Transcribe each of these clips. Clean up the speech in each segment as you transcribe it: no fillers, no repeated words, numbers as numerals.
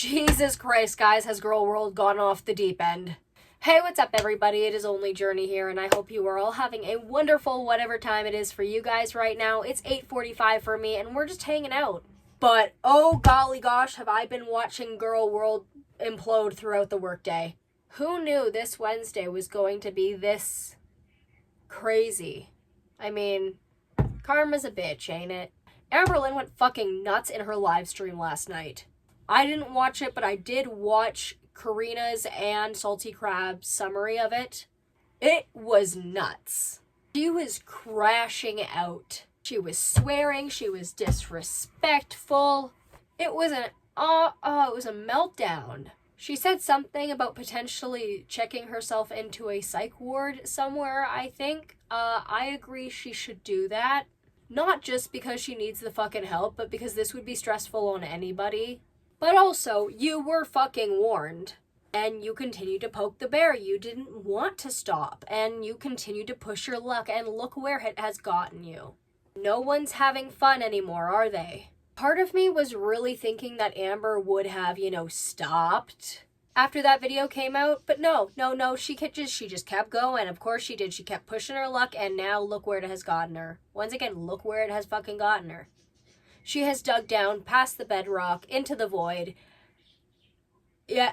Jesus Christ, guys, has Girl World gone off the deep end? Hey, what's up, everybody? It is only Journey here, and I hope you are all having a wonderful whatever time it is for you guys right now. It's 8:45 for me, and we're just hanging out. But, oh golly gosh, have I been watching Girl World implode throughout the workday. Who knew this Wednesday was going to be this crazy? I mean, karma's a bitch, ain't it? Amberlynn went fucking nuts in her live stream last night. I didn't watch it, but I did watch Karina's and Salty Crab's summary of it. It was nuts. She was crashing out. She was swearing. She was disrespectful. It was it was a meltdown. She said something about potentially checking herself into a psych ward somewhere, I think. I agree she should do that. Not just because she needs the fucking help, but because this would be stressful on anybody. But also, you were fucking warned. And you continued to poke the bear. You didn't want to stop. And you continued to push your luck. And look where it has gotten you. No one's having fun anymore, are they? Part of me was really thinking that Amber would have, stopped after that video came out. But no. She just kept going. Of course she did. She kept pushing her luck. And now look where it has gotten her. Once again, look where it has fucking gotten her. She has dug down past the bedrock, into the void. Yeah,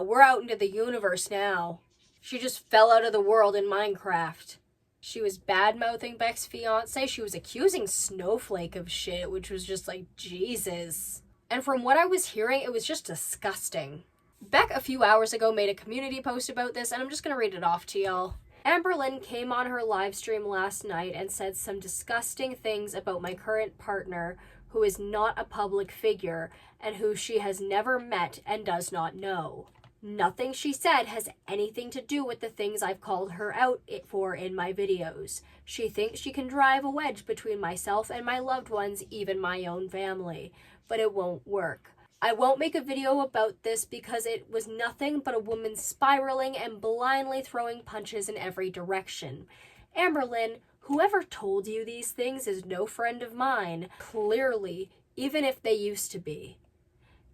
we're out into the universe now. She just fell out of the world in Minecraft. She was bad-mouthing Beck's fiancé. She was accusing Snowflake of shit, which was just like, Jesus. And from what I was hearing, it was just disgusting. Beck, a few hours ago, made a community post about this, and I'm just gonna read it off to y'all. Amberlynn came on her live stream last night and said some disgusting things about my current partner, who is not a public figure and who she has never met and does not know. Nothing she said has anything to do with the things I've called her out for in my videos. She thinks she can drive a wedge between myself and my loved ones, even my own family, but it won't work. I won't make a video about this because it was nothing but a woman spiraling and blindly throwing punches in every direction. Amberlynn, whoever told you these things is no friend of mine, clearly, even if they used to be.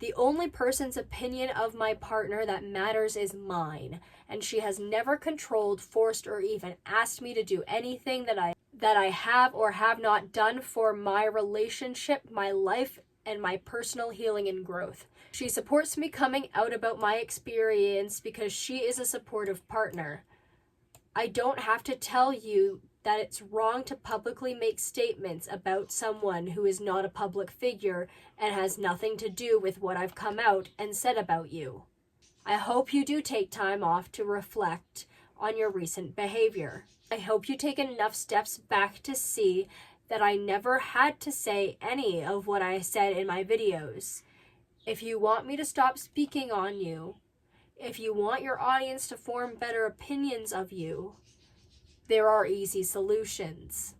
The only person's opinion of my partner that matters is mine, and she has never controlled, forced, or even asked me to do anything that I have or have not done for my relationship, my life, and my personal healing and growth. She supports me coming out about my experience because she is a supportive partner. I don't have to tell you that it's wrong to publicly make statements about someone who is not a public figure and has nothing to do with what I've come out and said about you. I hope you do take time off to reflect on your recent behavior. I hope you take enough steps back to see that I never had to say any of what I said in my videos. If you want me to stop speaking on you, if you want your audience to form better opinions of you, there are easy solutions.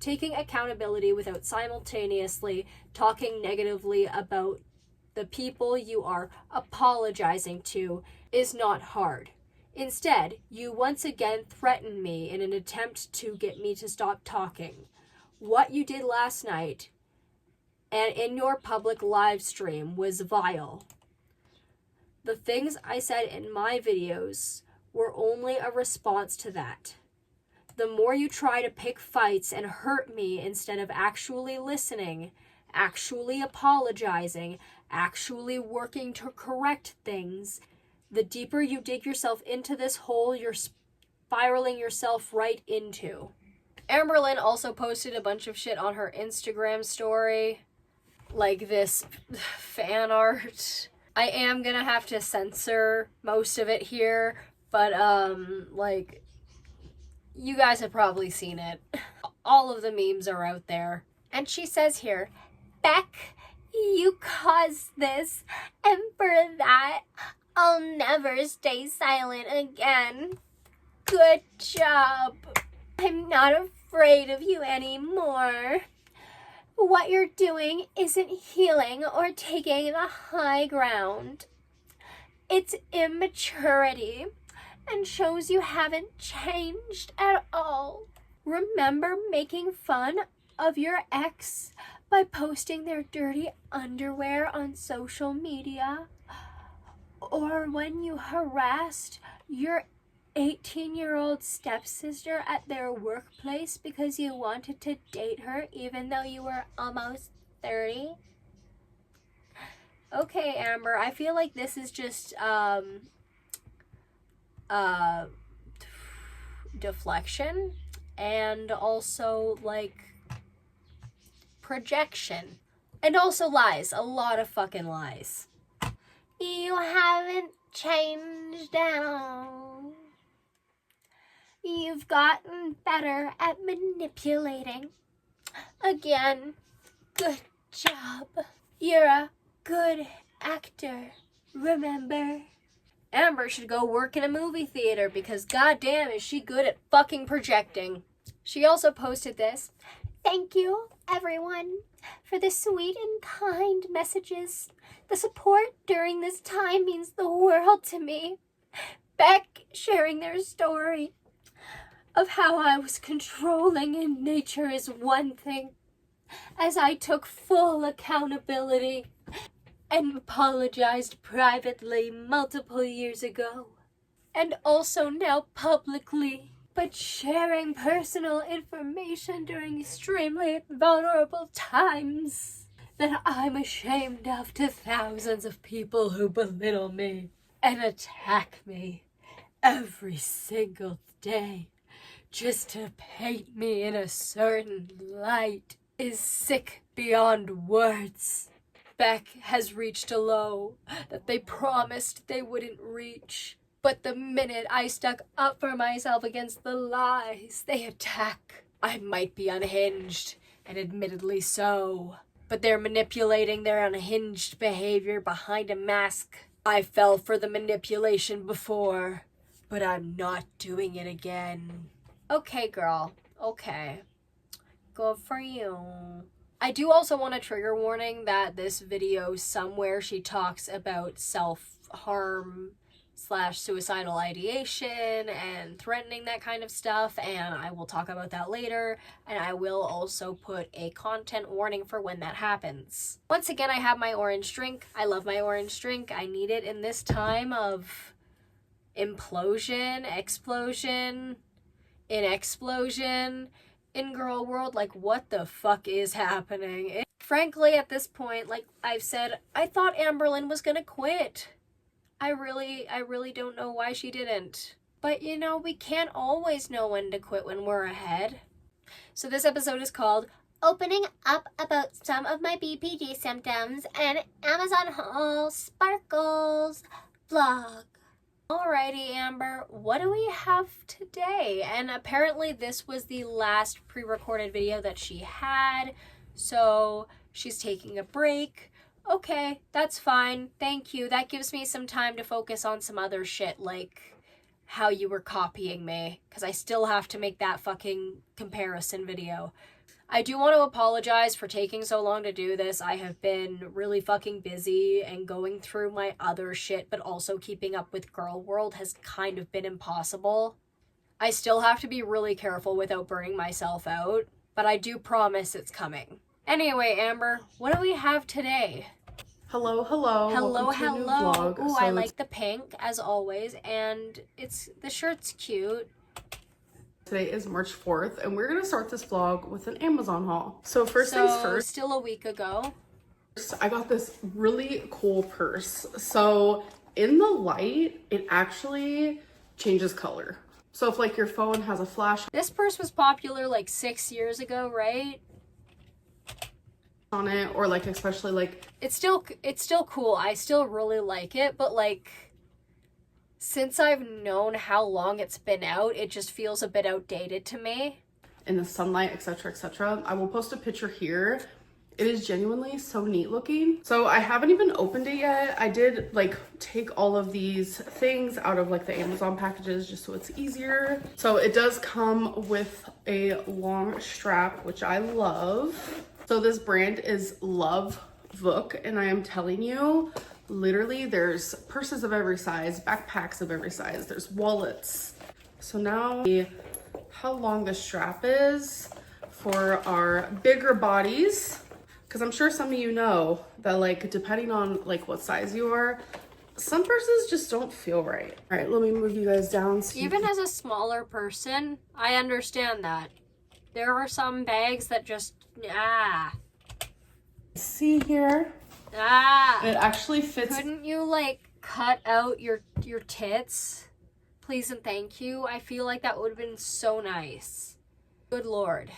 Taking accountability without simultaneously talking negatively about the people you are apologizing to is not hard. Instead, you once again threaten me in an attempt to get me to stop talking. What you did last night and in your public live stream was vile. The things I said in my videos were only a response to that. The more you try to pick fights and hurt me instead of actually listening, actually apologizing, actually working to correct things, the deeper you dig yourself into this hole you're spiraling yourself right into. Amberlynn also posted a bunch of shit on her Instagram story, like this fan art. I am gonna have to censor most of it here, but you guys have probably seen it. All of the memes are out there. And she says here, Beck, you caused this, and for that, I'll never stay silent again. Good job. I'm not afraid of you anymore. What you're doing isn't healing or taking the high ground. It's immaturity and shows you haven't changed at all. Remember making fun of your ex by posting their dirty underwear on social media? Or when you harassed your 18-year-old stepsister at their workplace because you wanted to date her even though you were almost 30? Okay, Amber, I feel like this is just deflection and also like projection and also lies, a lot of fucking lies. You haven't changed at all. You've gotten better at manipulating. Again, good job. You're a good actor, remember? Amber should go work in a movie theater because goddamn is she good at fucking projecting. She also posted this. Thank you, everyone, for the sweet and kind messages. The support during this time means the world to me. Beck sharing their story of how I was controlling in nature is one thing, as I took full accountability and apologized privately multiple years ago, and also now publicly. But sharing personal information during extremely vulnerable times that I'm ashamed of to thousands of people who belittle me and attack me every single day just to paint me in a certain light is sick beyond words. Beck has reached a low that they promised they wouldn't reach. But the minute I stuck up for myself against the lies they attack, I might be unhinged, and admittedly so. But they're manipulating their unhinged behavior behind a mask. I fell for the manipulation before, but I'm not doing it again. Okay, girl. Okay. Good for you. I do also want a trigger warning that this video somewhere she talks about self-harm / suicidal ideation and threatening, that kind of stuff, and I will talk about that later, and I will also put a content warning for when that happens. Once again, I have my orange drink. I love my orange drink. I need it in this time of implosion, explosion, in girl world. Like, what the fuck is happening? Frankly, at this point, like I've said, I thought Amberlynn was gonna quit. I really don't know why she didn't. But you know, we can't always know when to quit when we're ahead. So this episode is called Opening Up About Some of My BPD Symptoms and Amazon Haul Sparkles Vlog. Alrighty, Amber, what do we have today? And apparently this was the last pre-recorded video that she had, so she's taking a break. Okay, that's fine. Thank you. That gives me some time to focus on some other shit, like how you were copying me, because I still have to make that fucking comparison video. I do want to apologize for taking so long to do this. I have been really fucking busy, and going through my other shit, but also keeping up with Girl World has kind of been impossible. I still have to be really careful without burning myself out, but I do promise it's coming. Anyway, Amber, what do we have today? Hello. Hello. Vlog. Ooh, I like the pink, as always, and the shirt's cute. Today is March 4th, and we're going to start this vlog with an Amazon haul. So first things first. Still a week ago. I got this really cool purse. So in the light, it actually changes color. So if like your phone has a flash. This purse was popular like 6 years ago, right? On it, or like especially like it's still cool. I still really like it, but like since I've known how long it's been out, it just feels a bit outdated to me. In the sunlight, etc. I will post a picture here. It is genuinely so neat looking. So I haven't even opened it yet. I did like take all of these things out of like the Amazon packages just so it's easier. So it does come with a long strap, which I love. So this brand is Love Vook, and I am telling you, literally there's purses of every size, backpacks of every size, there's wallets. So now how long the strap is for our bigger bodies, because I'm sure some of you know that like depending on like what size you are, Some purses just don't feel right. All right, let me move you guys down. So Even as a smaller person, I understand that. There are some bags that just, see here. It actually fits. Couldn't you, like, cut out your tits? Please and thank you. I feel like that would have been so nice. Good Lord.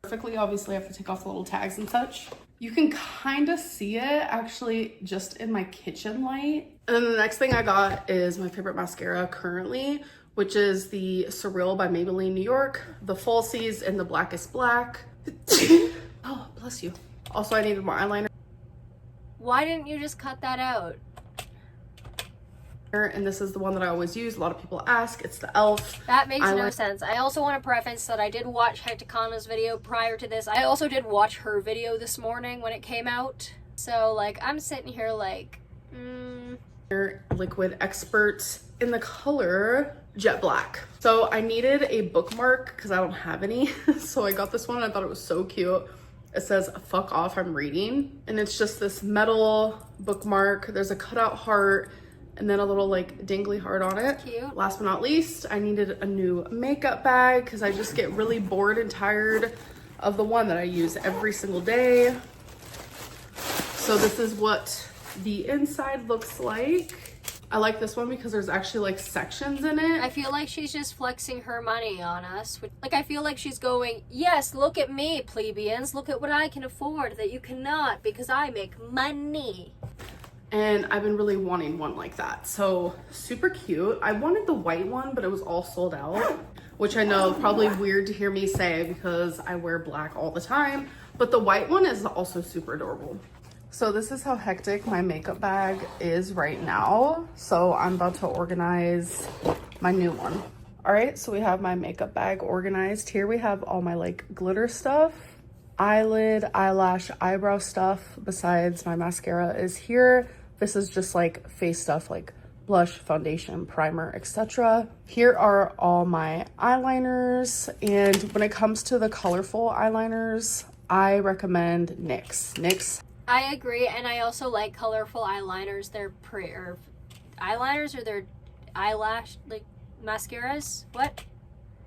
Perfectly, obviously I have to take off the little tags and such. You can kind of see it actually just in my kitchen light. And then the next thing I got is my favorite mascara currently, which is the Surreal by Maybelline New York, the Falsies in the Blackest Black. Oh, bless you. Also, I needed more eyeliner. Why didn't you just cut that out? And this is the one that I always use. A lot of people ask. It's the e.l.f. That makes no sense. I also want to preface that I did watch Hecticana's video prior to this. I also did watch her video this morning when it came out. So, like, I'm sitting here like, Liquid Expert in the color Jet Black. So I needed a bookmark because I don't have any. So I got this one and I thought it was so cute. It says, "Fuck off, I'm reading." And it's just this metal bookmark. There's a cutout heart and then a little like dingly heart on it. Cute. Last but not least, I needed a new makeup bag because I just get really bored and tired of the one that I use every single day. So this is what the inside looks like. I like this one because there's actually like sections in it. I feel like she's just flexing her money on us. Like, I feel like she's going, yes, look at me, plebeians. Look at what I can afford that you cannot because I make money. And I've been really wanting one like that. So super cute. I wanted the white one, but it was all sold out, which I know probably weird to hear me say because I wear black all the time, but the white one is also super adorable. So this is how hectic my makeup bag is right now. So I'm about to organize my new one. All right, so we have my makeup bag organized. Here we have all my like glitter stuff, eyelid, eyelash, eyebrow stuff, besides my mascara is here. This is just like face stuff like blush, foundation, primer, etc. Here are all my eyeliners. And when it comes to the colorful eyeliners, I recommend NYX. I agree, and I also like colorful eyeliners. They're eyeliners or they're eyelash, like mascaras? What?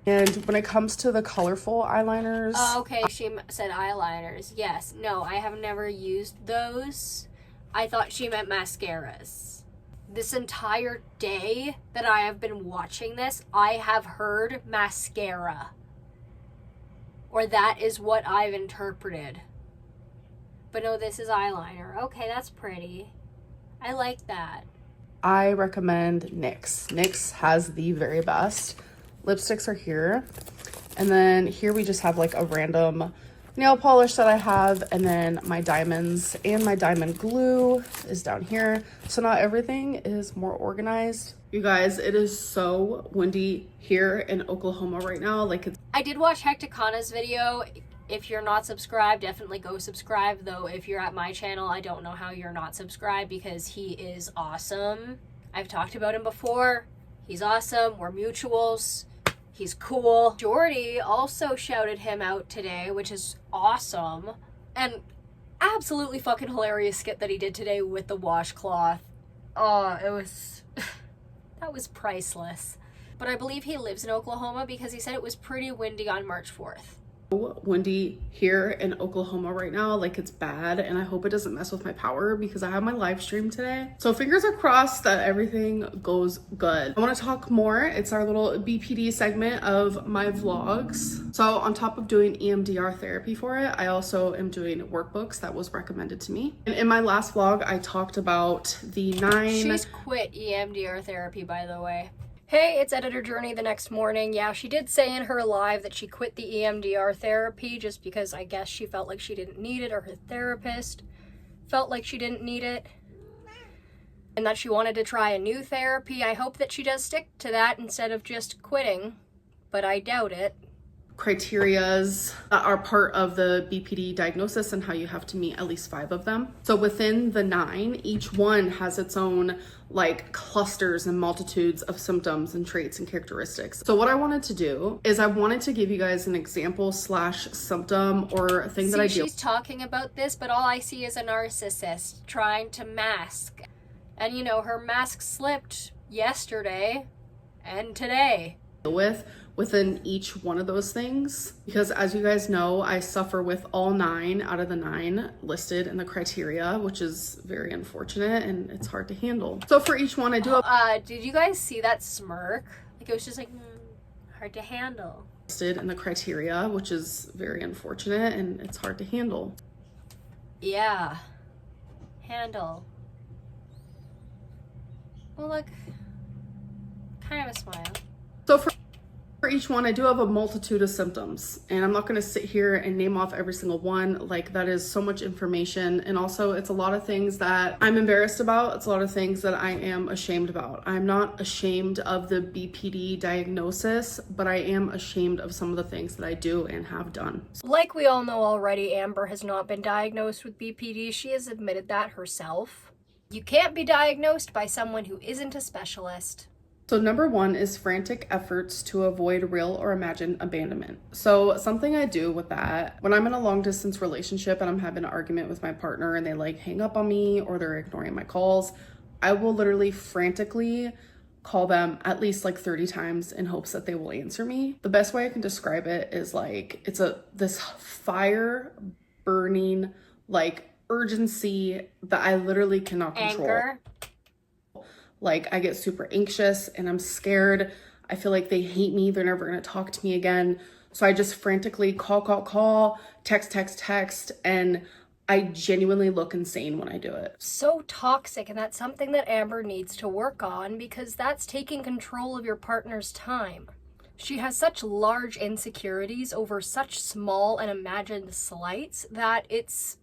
And when it comes to the colorful eyeliners... Oh, okay, she said eyeliners. Yes. No, I have never used those. I thought she meant mascaras. This entire day that I have been watching this, I have heard mascara. Or that is what I've interpreted. But no, this is eyeliner. Okay, that's pretty. I like that. I recommend NYX. NYX has the very best. Lipsticks are here. And then here we just have like a random nail polish that I have. And then my diamonds and my diamond glue is down here. So now everything is more organized. You guys, it is so windy here in Oklahoma right now. Like I did watch Hecticana's video. If you're not subscribed, definitely go subscribe. Though if you're at my channel, I don't know how you're not subscribed because he is awesome. I've talked about him before. He's awesome. We're mutuals. He's cool. Jordy also shouted him out today, which is awesome. And absolutely fucking hilarious skit that he did today with the washcloth. Oh, it was... that was priceless. But I believe he lives in Oklahoma because he said it was pretty windy on March 4th. Windy here in Oklahoma right now, like it's bad, and I hope it doesn't mess with my power because I have my live stream today, so fingers are crossed that everything goes good. I want to talk more. It's our little BPD segment of my vlogs. So on top of doing EMDR therapy for it, I also am doing workbooks that was recommended to me. And in my last vlog I talked about the 9... She's quit EMDR therapy, by the way. Hey, it's Editor Journey the next morning. Yeah, she did say in her live that she quit the EMDR therapy just because I guess she felt like she didn't need it, or her therapist felt like she didn't need it, and that she wanted to try a new therapy. I hope that she does stick to that instead of just quitting, but I doubt it. Criterias that are part of the BPD diagnosis and how you have to meet at least 5 of them. So within the 9, each one has its own like clusters and multitudes of symptoms and traits and characteristics. So what I wanted to do is I wanted to give you guys an example slash symptom or thing that I do. She's talking about this, but all I see is a narcissist trying to mask And you know, her mask slipped yesterday and today. With within each one of those things, because as you guys know, I suffer with all 9 out of the 9 listed in the criteria, which is very unfortunate and it's hard to handle. So for each one I do did you guys see that smirk? Like, it was just like, hard to handle. Listed in the criteria, which is very unfortunate and it's hard to handle. Yeah. Handle. Well, look, kind of a smile. So for each one, I do have a multitude of symptoms, and I'm not going to sit here and name off every single one. Like, that is so much information, and also it's a lot of things that I'm embarrassed about. It's a lot of things that I am ashamed about. I'm not ashamed of the BPD diagnosis, but I am ashamed of some of the things that I do and have done. Like we all know already, Amber has not been diagnosed with BPD. She has admitted that herself. You can't be diagnosed by someone who isn't a specialist. So number 1 is frantic efforts to avoid real or imagined abandonment. So something I do with that, when I'm in a long distance relationship and I'm having an argument with my partner and they like hang up on me or they're ignoring my calls, I will literally frantically call them at least like 30 times in hopes that they will answer me. The best way I can describe it is like, it's this fire burning like urgency that I literally cannot control. Anger. Like, I get super anxious and I'm scared. I feel like they hate me. They're never going to talk to me again. So I just frantically call, text, and I genuinely look insane when I do it. So toxic, and that's something that Amber needs to work on, because that's taking control of your partner's time. She has such large insecurities over such small and imagined slights that it's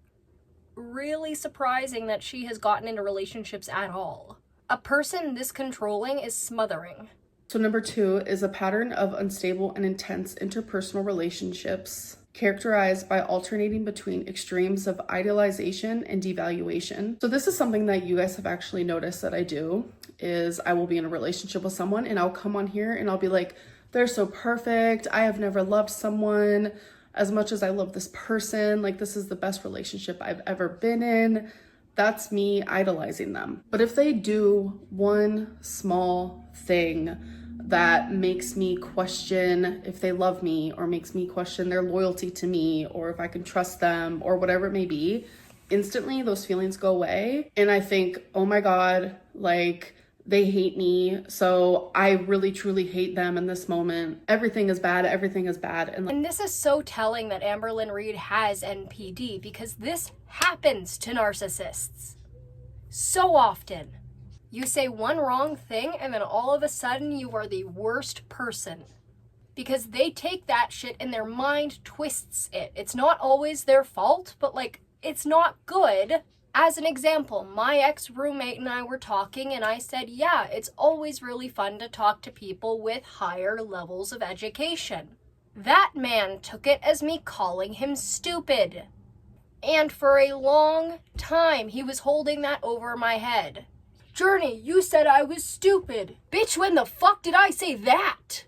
really surprising that she has gotten into relationships at all. A person this controlling is smothering. So number 2 is a pattern of unstable and intense interpersonal relationships characterized by alternating between extremes of idealization and devaluation. So this is something that you guys have actually noticed that I do, is I will be in a relationship with someone and I'll come on here and I'll be like, they're so perfect. I have never loved someone as much as I love this person. Like, this is the best relationship I've ever been in. That's me idolizing them. But if they do one small thing that makes me question if they love me, or makes me question their loyalty to me, or if I can trust them, or whatever it may be, instantly those feelings go away. And I think, oh my God, like, they hate me, so I really truly hate them in this moment. Everything is bad. And this is so telling that Amberlynn Reid has NPD, because this happens to narcissists so often. You say one wrong thing and then all of a sudden you are the worst person, because they take that shit and their mind twists it. It's not always their fault, but like, it's not good. As an example, my ex-roommate and I were talking and I said, yeah, it's always really fun to talk to people with higher levels of education. That man took it as me calling him stupid. And for a long time, he was holding that over my head. Journey, you said I was stupid. Bitch, when the fuck did I say that?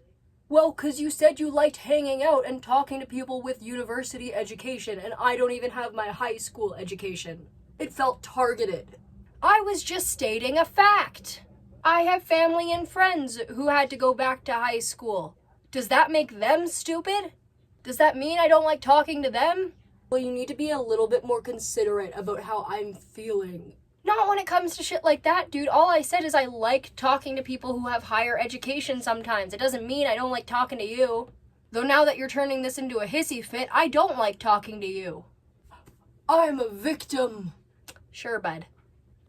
Well, 'cause you said you liked hanging out and talking to people with university education, and I don't even have my high school education. It felt targeted. I was just stating a fact. I have family and friends who had to go back to high school. Does that make them stupid? Does that mean I don't like talking to them? Well, you need to be a little bit more considerate about how I'm feeling. Not when it comes to shit like that, dude. All I said is I like talking to people who have higher education sometimes. It doesn't mean I don't like talking to you. Though now that you're turning this into a hissy fit, I don't like talking to you. I'm a victim. Sure, bud.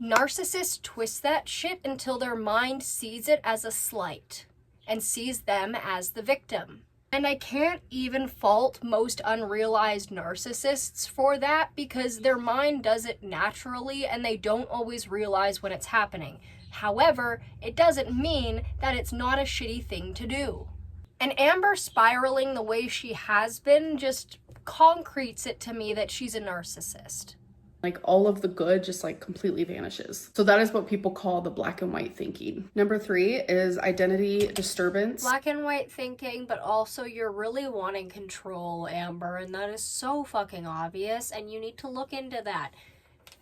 Narcissists twist that shit until their mind sees it as a slight and sees them as the victim. And I can't even fault most unrealized narcissists for that, because their mind does it naturally and they don't always realize when it's happening. However, it doesn't mean that it's not a shitty thing to do. And Amber spiraling the way she has been just concretes it to me that she's a narcissist. Like, all of the good just like completely vanishes. So that is what people call the black and white thinking. Number 3 is identity disturbance. Black and white thinking, but also you're really wanting control, Amber, and that is so fucking obvious, and you need to look into that.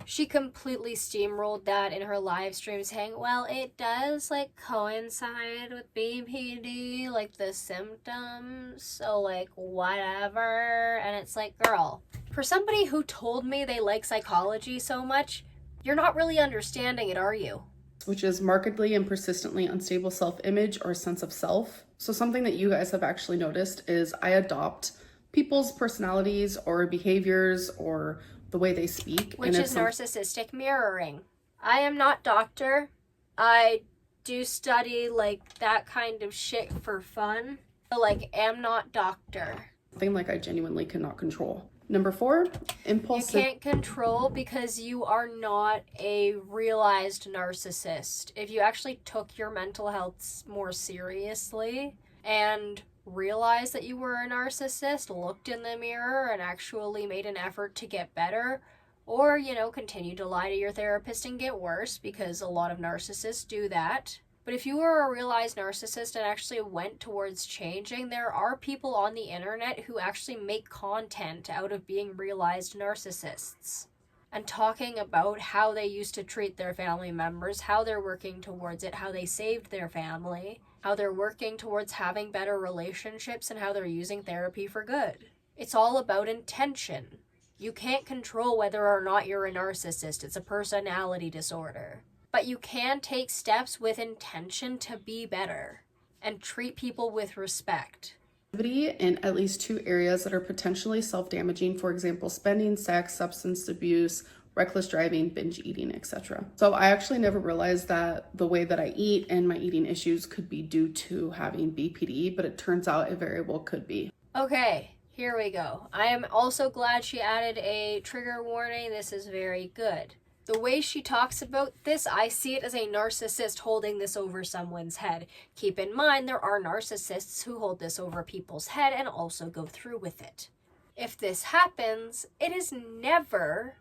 She completely steamrolled that in her live stream, saying, well, it does like coincide with BPD, like the symptoms, so like whatever. And it's like, girl, for somebody who told me they like psychology so much, you're not really understanding it, are you? Which is markedly and persistently unstable self-image or sense of self. So something that you guys have actually noticed is I adopt people's personalities or behaviors or the way they speak. Which is narcissistic mirroring. I am not doctor. I do study like that kind of shit for fun. But like, am not doctor. Something like I genuinely cannot control. Number 4, impulsive. You can't control because you are not a realized narcissist. If you actually took your mental health more seriously and realized that you were a narcissist, looked in the mirror and actually made an effort to get better, or, you know, continue to lie to your therapist and get worse, because a lot of narcissists do that. But if you were a realized narcissist and actually went towards changing, there are people on the internet who actually make content out of being realized narcissists and talking about how they used to treat their family members, how they're working towards it, how they saved their family, how they're working towards having better relationships, and how they're using therapy for good. It's all about intention. You can't control whether or not you're a narcissist. It's a personality disorder. But you can take steps with intention to be better and treat people with respect. In at least 2 areas that are potentially self-damaging, for example, spending, sex, substance abuse, reckless driving, binge eating, etc. So I actually never realized that the way that I eat and my eating issues could be due to having BPD, but it turns out it very well could be. Okay, here we go. I am also glad she added a trigger warning. This is very good. The way she talks about this, I see it as a narcissist holding this over someone's head. Keep in mind, there are narcissists who hold this over people's head and also go through with it. If this happens, it is never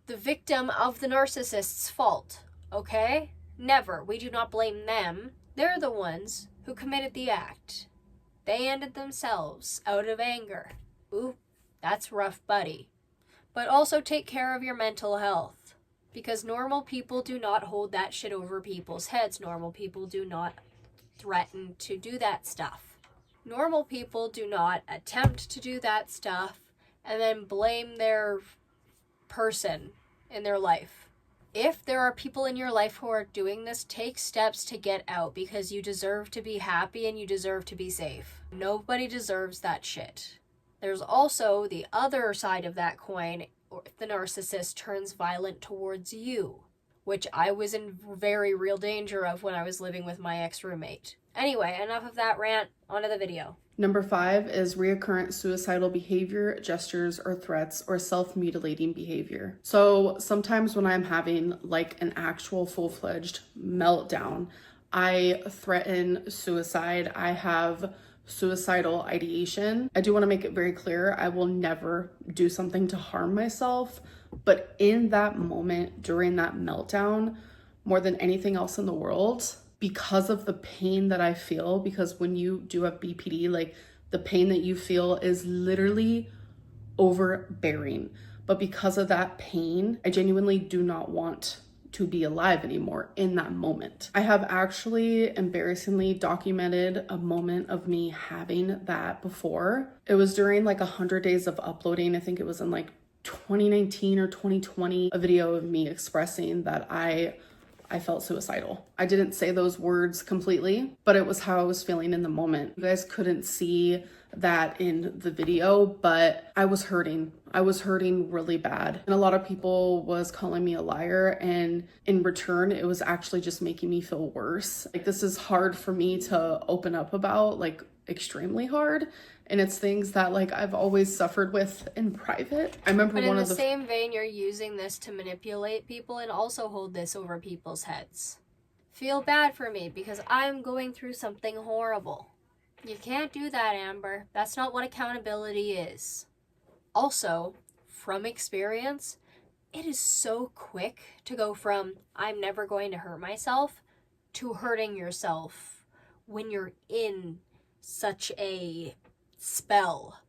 the victim of the narcissist's fault, okay? Never. We do not blame them. They're the ones who committed the act. They ended themselves out of anger. Ooh, that's rough, buddy. But also take care of your mental health. Because normal people do not hold that shit over people's heads. Normal people do not threaten to do that stuff. Normal people do not attempt to do that stuff and then blame their person in their life. If there are people in your life who are doing this, take steps to get out, because you deserve to be happy and you deserve to be safe. Nobody deserves that shit. There's also the other side of that coin. If the narcissist turns violent towards you, which I was in very real danger of when I was living with my ex-roommate. Anyway, enough of that rant, onto the video. Number 5 is reoccurrent suicidal behavior, gestures, or threats, or self-mutilating behavior. So sometimes when I'm having like an actual full-fledged meltdown, I threaten suicide. I have suicidal ideation. I do want to make it very clear, I will never do something to harm myself, but in that moment, during that meltdown, more than anything else in the world, because of the pain that I feel, because when you do have BPD, like the pain that you feel is literally overbearing. But because of that pain, I genuinely do not want to be alive anymore in that moment. I have actually embarrassingly documented a moment of me having that before. It was during like 100 days of uploading. I think it was in like 2019 or 2020, a video of me expressing that I felt suicidal. I didn't say those words completely, but it was how I was feeling in the moment. You guys couldn't see that in the video, but I was hurting. I was hurting really bad. And a lot of people was calling me a liar, and in return, it was actually just making me feel worse. Like, this is hard for me to open up about, like extremely hard. And it's things that like I've always suffered with in private. I remember but one in of the same vein, you're using this to manipulate people and also hold this over people's heads. Feel bad for me because I'm going through something horrible. You can't do that, Amber. That's not what accountability is. Also, from experience, it is so quick to go from I'm never going to hurt myself to hurting yourself when you're in such a spell.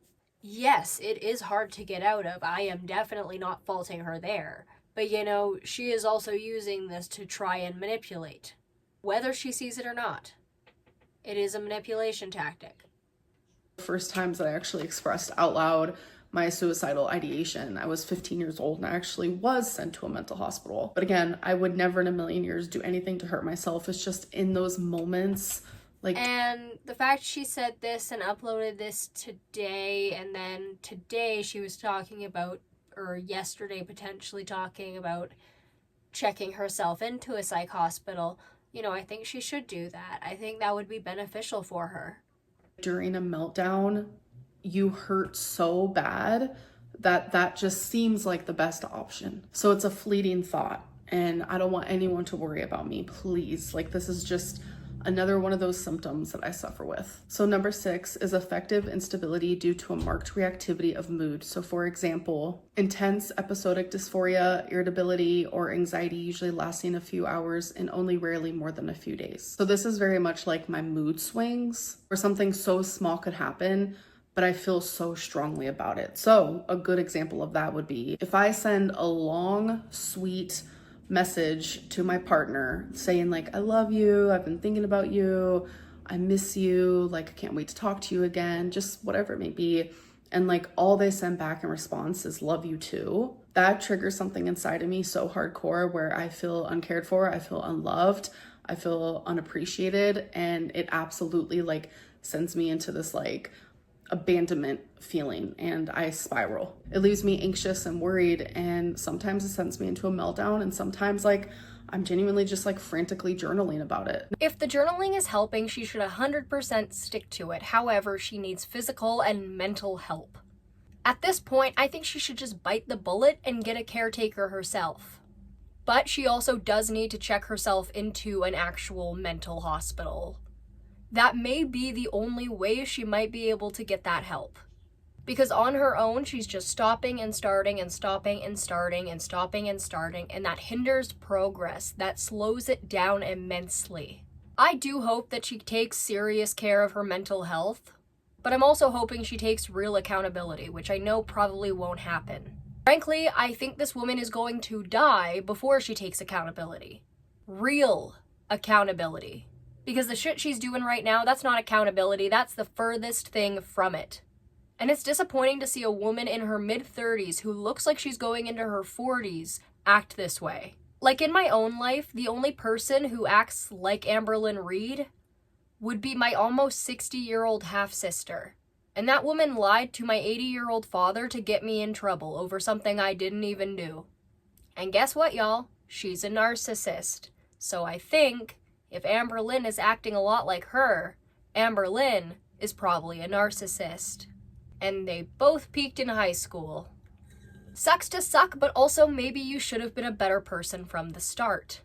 Yes, it is hard to get out of. I am definitely not faulting her there. But you know, she is also using this to try and manipulate. Whether she sees it or not, it is a manipulation tactic. First times that I actually expressed out loud my suicidal ideation, I was 15 years old and I actually was sent to a mental hospital. But again, I would never in a million years do anything to hurt myself. It's just in those moments, like... And the fact she said this and uploaded this today, and then today she was talking about, or yesterday potentially talking about checking herself into a psych hospital, you know, I think she should do that. I think that would be beneficial for her. During a meltdown, you hurt so bad that just seems like the best option. So it's a fleeting thought, and I don't want anyone to worry about me, please. Like, this is just another one of those symptoms that I suffer with. So number 6 is affective instability due to a marked reactivity of mood. So for example, intense episodic dysphoria, irritability, or anxiety usually lasting a few hours and only rarely more than a few days. So this is very much like my mood swings, where something so small could happen, but I feel so strongly about it. So a good example of that would be if I send a long, sweet message to my partner saying like, I love you, I've been thinking about you, I miss you, like I can't wait to talk to you again, just whatever it may be, and like all they send back in response is love you too, that triggers something inside of me so hardcore where I feel uncared for, I feel unloved, I feel unappreciated, and it absolutely like sends me into this like abandonment feeling, and I spiral. It leaves me anxious and worried, and sometimes it sends me into a meltdown, and sometimes like I'm genuinely just like frantically journaling about it. If the journaling is helping, she should 100% stick to it. However, she needs physical and mental help. At this point, I think she should just bite the bullet and get a caretaker herself. But she also does need to check herself into an actual mental hospital. That may be the only way she might be able to get that help. Because on her own, she's just stopping and starting and stopping and starting and stopping and starting, and that hinders progress, that slows it down immensely. I do hope that she takes serious care of her mental health, but I'm also hoping she takes real accountability, which I know probably won't happen. Frankly, I think this woman is going to die before she takes accountability. Real accountability. Because the shit she's doing right now, that's not accountability, that's the furthest thing from it. And it's disappointing to see a woman in her mid-30s who looks like she's going into her 40s act this way. Like in my own life, the only person who acts like Amberlynn Reed would be my almost 60-year-old half-sister. And that woman lied to my 80-year-old father to get me in trouble over something I didn't even do. And guess what, y'all? She's a narcissist. So I think if Amberlynn is acting a lot like her, Amberlynn is probably a narcissist. And they both peaked in high school. Sucks to suck, but also maybe you should have been a better person from the start.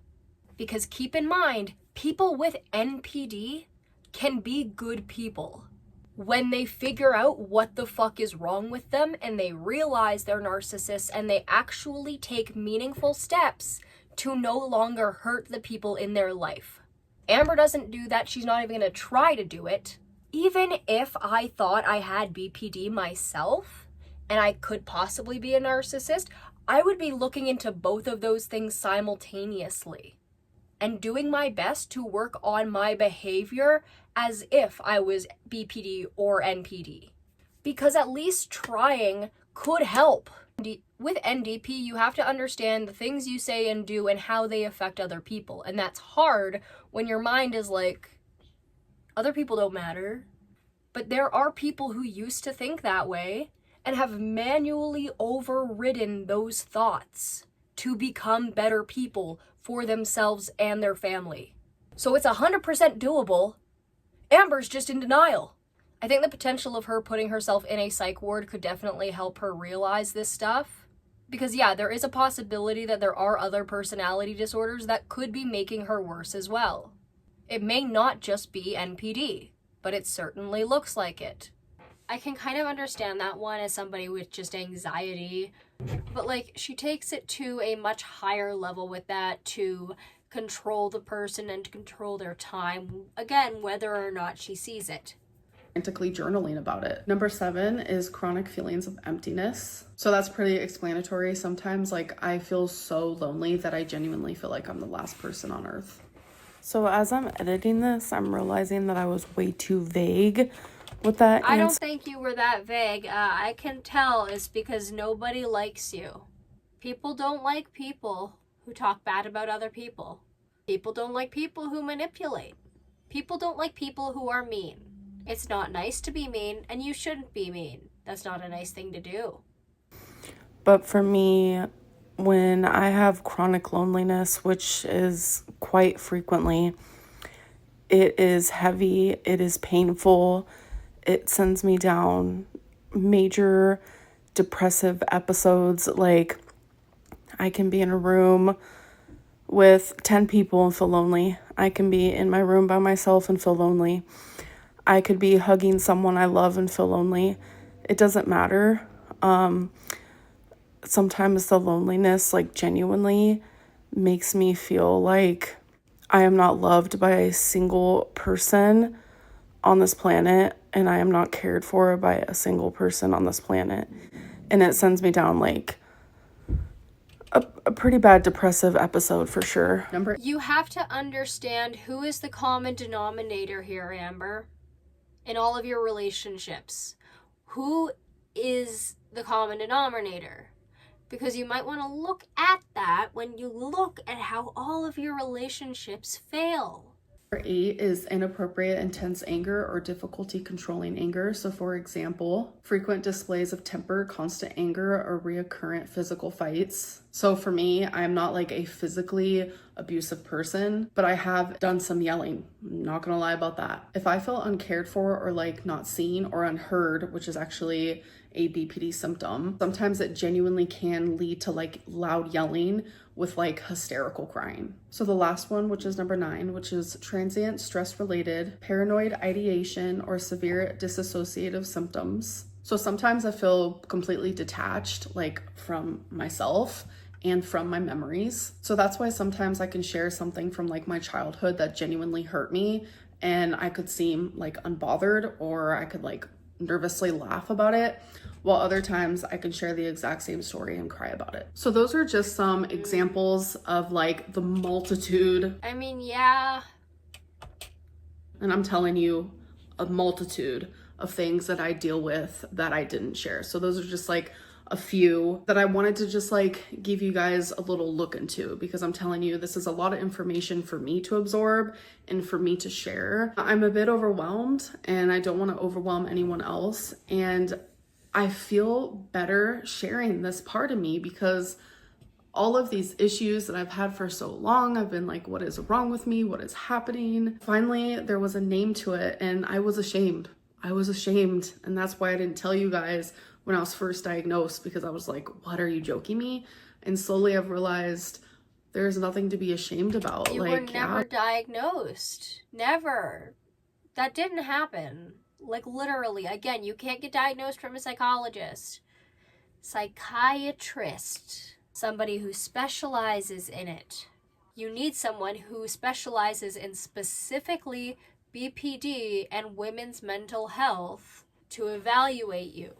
Because keep in mind, people with NPD can be good people. When they figure out what the fuck is wrong with them and they realize they're narcissists and they actually take meaningful steps to no longer hurt the people in their life. Amber doesn't do that. She's not even going to try to do it. Even if I thought I had BPD myself and I could possibly be a narcissist, I would be looking into both of those things simultaneously and doing my best to work on my behavior as if I was BPD or NPD. Because at least trying could help. With NDP, you have to understand the things you say and do and how they affect other people. And that's hard when your mind is like, other people don't matter. But there are people who used to think that way and have manually overridden those thoughts to become better people for themselves and their family. So it's 100% doable. Amber's just in denial. I think the potential of her putting herself in a psych ward could definitely help her realize this stuff. Because yeah, there is a possibility that there are other personality disorders that could be making her worse as well. It may not just be NPD, but it certainly looks like it. I can kind of understand that one as somebody with just anxiety, but like she takes it to a much higher level with that to control the person and to control their time, again, whether or not she sees it. frantically journaling about it. Number 7 is chronic feelings of emptiness. So that's pretty explanatory. Sometimes like I feel so lonely that I genuinely feel like I'm the last person on earth. So as I'm editing this, I'm realizing that I was way too vague with that I don't think you were that vague. I can tell it's because nobody likes you. People don't like people who talk bad about other people. People don't like people who manipulate. People don't like people who are mean. It's not nice to be mean, and you shouldn't be mean. That's not a nice thing to do. But for me, when I have chronic loneliness, which is quite frequently, it is heavy, it is painful, it sends me down major depressive episodes. Like, I can be in a room with 10 people and feel lonely. I can be in my room by myself and feel lonely. I could be hugging someone I love and feel lonely. It doesn't matter. Sometimes the loneliness, like, genuinely makes me feel like I am not loved by a single person on this planet, and I am not cared for by a single person on this planet. And it sends me down like a pretty bad depressive episode for sure. You have to understand who is the common denominator here, Amber, in all of your relationships. Who is the common denominator? Because you might want to look at that when you look at how all of your relationships fail. Number 8 is inappropriate, intense anger or difficulty controlling anger. So for example, frequent displays of temper, constant anger, or reoccurrent physical fights. So for me, I'm not like a physically abusive person, but I have done some yelling. I'm not gonna lie about that. If I feel uncared for or like not seen or unheard, which is actually a BPD symptom, sometimes it genuinely can lead to like loud yelling with like hysterical crying. So the last one, which is number 9, which is transient stress related paranoid ideation or severe dissociative symptoms. So sometimes I feel completely detached, like from myself and from my memories. So that's why sometimes I can share something from like my childhood that genuinely hurt me, and I could seem like unbothered, or I could like nervously laugh about it, while other times I can share the exact same story and cry about it. So those are just some examples of like the multitude. I mean, yeah. And I'm telling you, a multitude of things that I deal with that I didn't share. So those are just like a few that I wanted to just like give you guys a little look into, because I'm telling you, this is a lot of information for me to absorb and for me to share. I'm a bit overwhelmed, and I don't want to overwhelm anyone else. And I feel better sharing this part of me, because all of these issues that I've had for so long, I've been like, what is wrong with me? What is happening? Finally, there was a name to it, and I was ashamed. And that's why I didn't tell you guys when I was first diagnosed, because I was like, what, are you joking me? And slowly I've realized there's nothing to be ashamed about. You were never diagnosed. Never. That didn't happen. Like, literally. Again, you can't get diagnosed from a psychologist. Psychiatrist. Somebody who specializes in it. You need someone who specializes in specifically BPD and women's mental health to evaluate you.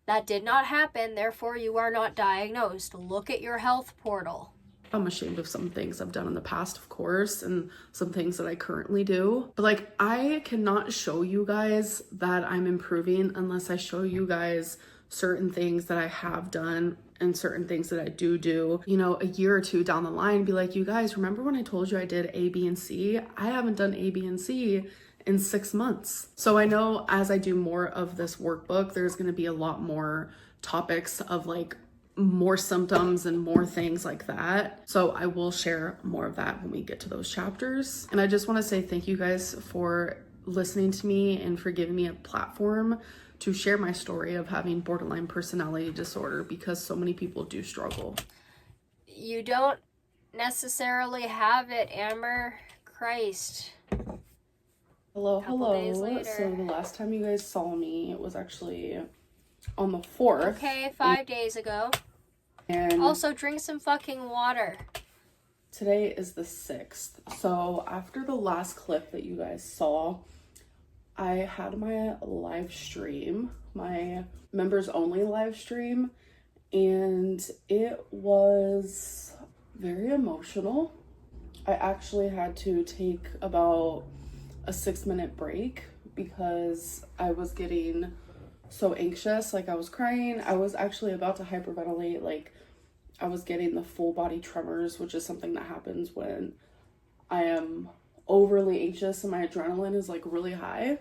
That did not happen, therefore you are not diagnosed. Look at your health portal. I'm ashamed of some things I've done in the past, of course, and some things that I currently do. But like, I cannot show you guys that I'm improving unless I show you guys certain things that I have done and certain things that I do, you know, a year or two down the line, be like, you guys, remember when I told you I did A, B, and C? I haven't done A, B, and C in 6 months. So I know as I do more of this workbook, there's going to be a lot more topics of like more symptoms and more things like that. So I will share more of that when we get to those chapters. And I just want to say thank you guys for listening to me and for giving me a platform to share my story of having borderline personality disorder, because so many people do struggle. You don't necessarily have it, Amber. Christ. Hello. So the last time you guys saw me, it was actually on the 4th. Okay, 5 days ago. And also, drink some fucking water. Today is the 6th. So after the last clip that you guys saw, I had my live stream, my members only live stream, and it was very emotional. I actually had to take about a 6-minute break because I was getting so anxious. Like, I was crying. I was actually about to hyperventilate. Like, I was getting the full body tremors, which is something that happens when I am overly anxious and my adrenaline is like really high.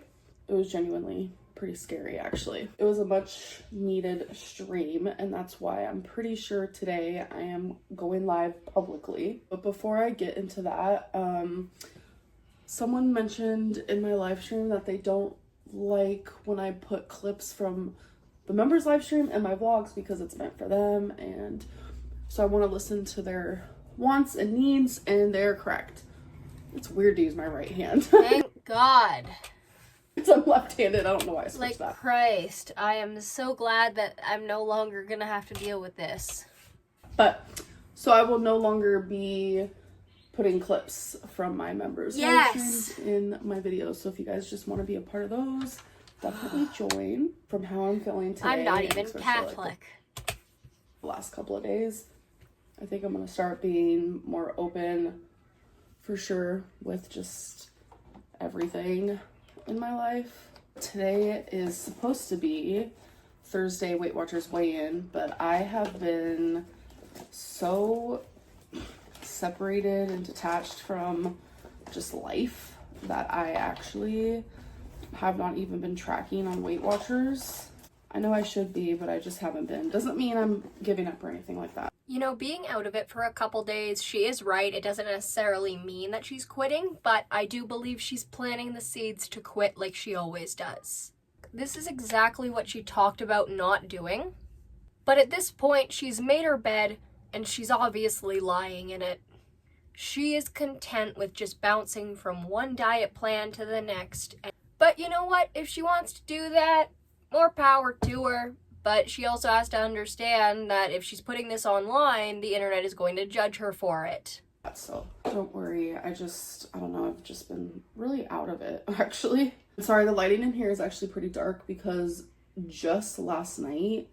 It was genuinely pretty scary, actually. It was a much needed stream, and that's why I'm pretty sure today I am going live publicly. But before I get into that, someone mentioned in my live stream that they don't like when I put clips from the members live stream and my vlogs because it's meant for them, and so I want to listen to their wants and needs, and they're correct. It's weird to use my right hand. Thank God. I'm left-handed. I don't know why I switched Like that. Christ, I am so glad that I'm no longer gonna have to deal with this. But so I will no longer be putting clips from my members live streams in my videos. So if you guys just want to be a part of those, definitely join. From how I'm feeling today, I'm not even especially, Catholic. like, the last couple of days, I think I'm gonna start being more open, for sure, with just everything in my life. Today is supposed to be Thursday Weight Watchers weigh-in, but I have been so separated and detached from just life that I actually have not even been tracking on Weight Watchers. I know I should be, but I just haven't been. Doesn't mean I'm giving up or anything like that. You know, being out of it for a couple days, she is right. It doesn't necessarily mean that she's quitting, but I do believe she's planting the seeds to quit like she always does. This is exactly what she talked about not doing. But at this point, she's made her bed, and she's obviously lying in it. She is content with just bouncing from one diet plan to the next. But you know what? If she wants to do that, more power to her. But she also has to understand that if she's putting this online, the internet is going to judge her for it. So don't worry. I don't know. I've just been really out of it, actually. Sorry, the lighting in here is actually pretty dark because just last night,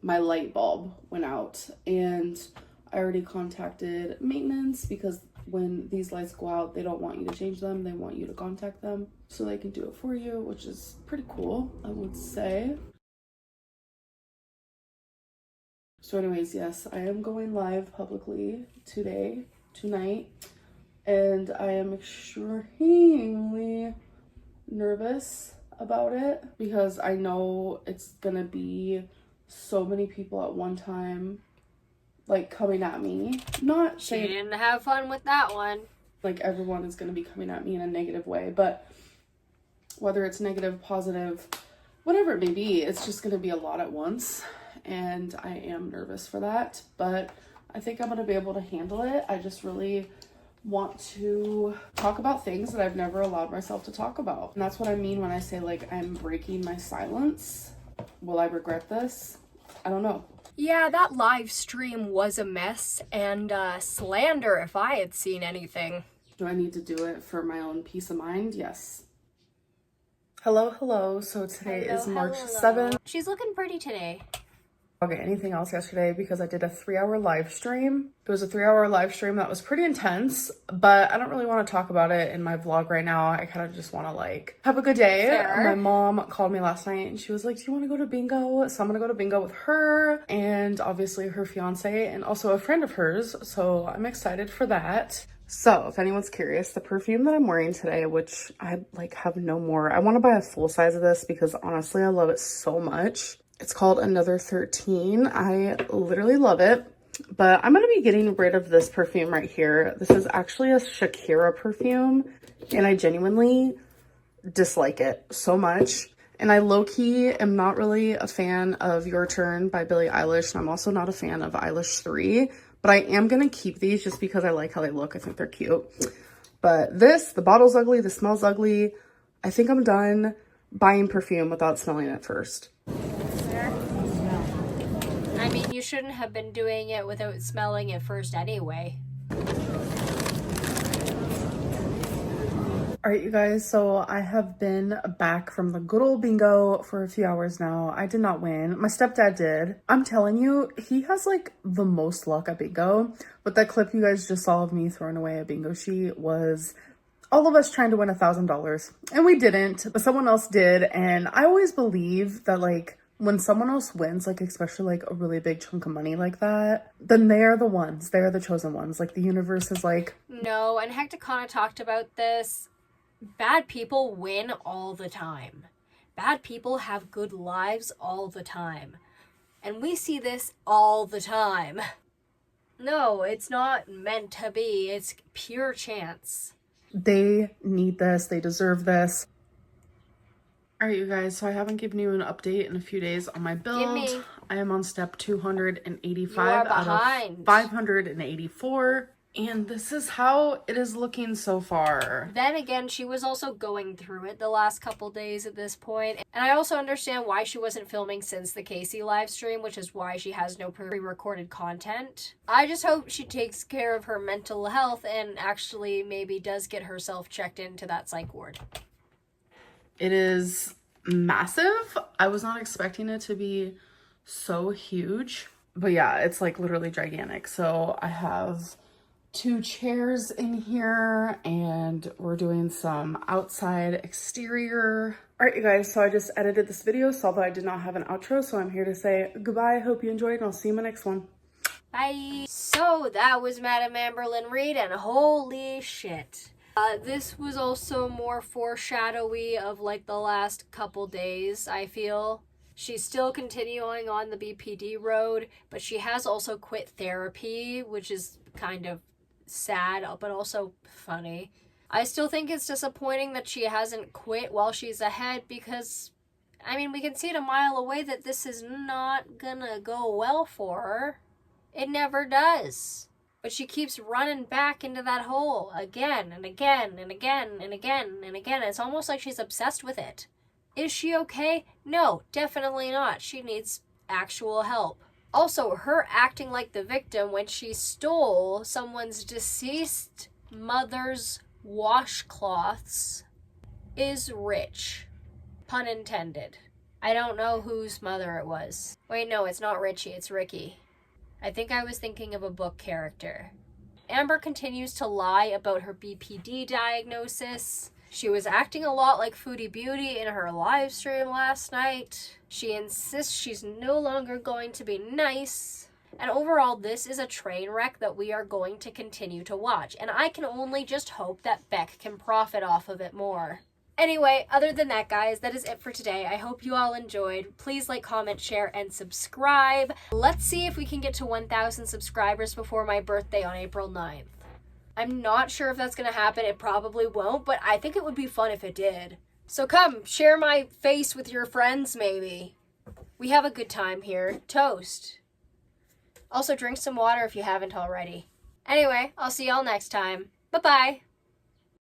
my light bulb went out, and I already contacted maintenance because when these lights go out, they don't want you to change them. They want you to contact them so they can do it for you, which is pretty cool, I would say. So anyways, yes, I am going live publicly tonight, and I am extremely nervous about it because I know it's gonna be so many people at one time, like, coming at me. Not She saying didn't have fun with that one. like everyone is gonna be coming at me in a negative way, but whether it's negative, positive, whatever it may be, it's just gonna be a lot at once. And I am nervous for that, but I think I'm going to be able to handle it. I just really want to talk about things that I've never allowed myself to talk about. And that's what I mean when I say, like, I'm breaking my silence. Will I regret this? I don't know. Yeah, that live stream was a mess and slander if I had seen anything. Do I need to do it for my own peace of mind? Yes. Hello. So today is March 7th. She's looking pretty today. Okay, anything else yesterday because I did a 3-hour live stream. It was a 3-hour live stream that was pretty intense, but I don't really want to talk about it in my vlog right now. I kind of just want to, like, have a good day. Fair. My mom called me last night and she was like, do you want to go to bingo? So I'm gonna go to bingo with her and obviously her fiance and also a friend of hers, so I'm excited for that. So if anyone's curious, the perfume that I'm wearing today, which I like have no more, I want to buy a full size of this because honestly I love it so much. It's called Another 13. I literally love it, but I'm going to be getting rid of this perfume right here. This is actually a Shakira perfume, and I genuinely dislike it so much. And I low-key am not really a fan of Your Turn by Billie Eilish, and I'm also not a fan of Eilish 3, but I am going to keep these just because I like how they look. I think they're cute. But the bottle's ugly, the smell's ugly. I think I'm done buying perfume without smelling it first. I mean, you shouldn't have been doing it without smelling it first anyway. All right, you guys, so I have been back from the good old bingo for a few hours now. I did not win. My stepdad did. I'm telling you, he has like the most luck at bingo. But that clip you guys just saw of me throwing away a bingo sheet was all of us trying to win $1,000. And we didn't, but someone else did. And I always believe that like when someone else wins, like especially like a really big chunk of money like that, then they are the ones. They are the chosen ones. Like the universe is like... No, and Hecticana talked about this. Bad people win all the time. Bad people have good lives all the time. And we see this all the time. No, it's not meant to be. It's pure chance. They need this. They deserve this. All right, you guys, so I haven't given you an update in a few days on my build. Give me. I am on step 285 You are out behind. of 584. And this is how it is looking so far. Then again, she was also going through it the last couple days at this point. And I also understand why she wasn't filming since the Casey live stream, which is why she has no pre-recorded content. I just hope she takes care of her mental health and actually maybe does get herself checked into that psych ward. It is massive. I was not expecting it to be so huge. But yeah, it's like literally gigantic. So I have 2 chairs in here and we're doing some outside exterior. All right, you guys, so I just edited this video, saw that I did not have an outro, so I'm here to say goodbye. Hope you enjoyed and I'll see you in my next one. Bye. So that was Madam Amberlynn Reed, and holy shit. This was also more foreshadowy of like the last couple days, I feel. She's still continuing on the BPD road, but she has also quit therapy, which is kind of sad, but also funny. I still think it's disappointing that she hasn't quit while she's ahead because, I mean, we can see it a mile away that this is not gonna go well for her. It never does. But she keeps running back into that hole again and again and again and again and again. It's almost like she's obsessed with it. Is she okay? No, definitely not. She needs actual help. Also, her acting like the victim when she stole someone's deceased mother's washcloths is rich. Pun intended. I don't know whose mother it was. Wait, no, it's not Richie, it's Ricky. I think I was thinking of a book character. Amber continues to lie about her BPD diagnosis. She was acting a lot like Foodie Beauty in her live stream last night. She insists she's no longer going to be nice. And overall, this is a train wreck that we are going to continue to watch. And I can only just hope that Beck can profit off of it more. Anyway, other than that, guys, that is it for today. I hope you all enjoyed. Please like, comment, share, and subscribe. Let's see if we can get to 1,000 subscribers before my birthday on April 9th. I'm not sure if that's going to happen. It probably won't, but I think it would be fun if it did. So come, share my face with your friends, maybe. We have a good time here. Toast. Also, drink some water if you haven't already. Anyway, I'll see y'all next time. Bye-bye.